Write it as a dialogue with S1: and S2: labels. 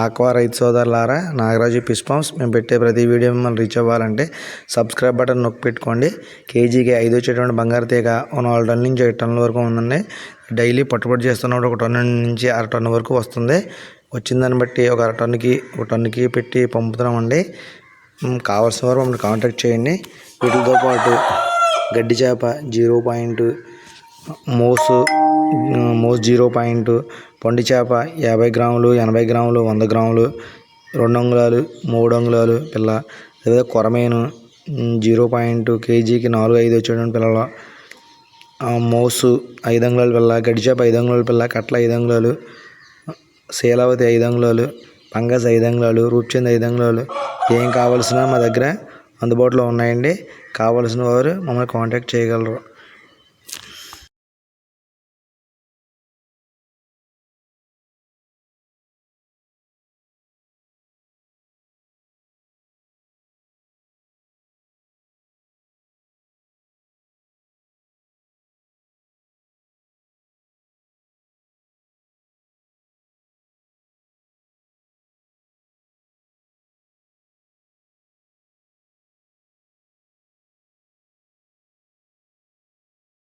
S1: Aqua రైతు సోదరులారా, Nagaraju fish forms మేము పెట్టే ప్రతి వీడియో మిమ్మల్ని రీచ్ అవ్వాలంటే సబ్స్క్రైబ్ బటన్ నొక్కి పెట్టుకోండి. కేజీకి 5 వచ్చేటువంటి బంగారు తీగ 4 టన్నుల నుంచి 5 టన్నుల వరకు ఉందండి. డైలీ పట్టుబడి చేస్తున్నప్పుడు 1 టన్ను నుంచి 1/2 టన్ను వరకు వస్తుంది. వచ్చిందాన్ని బట్టి ఒక 1 టన్నుకి పెట్టి పంపుతున్నామండి. కావాల్సిన వారు మమ్మల్ని కాంటాక్ట్ చేయండి. వీటితో పాటు గడ్డి చేప 0 పాయింట్, మోసు 0 పాయింట్, పండు చేప 50 గ్రాములు, 80 గ్రాములు, 100 గ్రాములు, 2 అంగుళాలు, 3 అంగుళాలు పిల్ల, లేదా కొరమేను 0 పాయింట్, కేజీకి 4-5 వచ్చేటువంటి పిల్లలు, మోసు 5 అంగుళాల పిల్ల, గడ్డి చేప 5 అంగుళాల పిల్ల, కట్ల 5 అంగుళాలు, శీలావతి 5 అంగుళాలు, పంగస్ 5 అంగుళాలు, రూప్చంద్ 5 అంగుళాలు. ఏం కావాల్సిన మా దగ్గర అందుబాటులో ఉన్నాయండి. కావలసిన వారు మమ్మల్ని కాంటాక్ట్ చేయగలరు.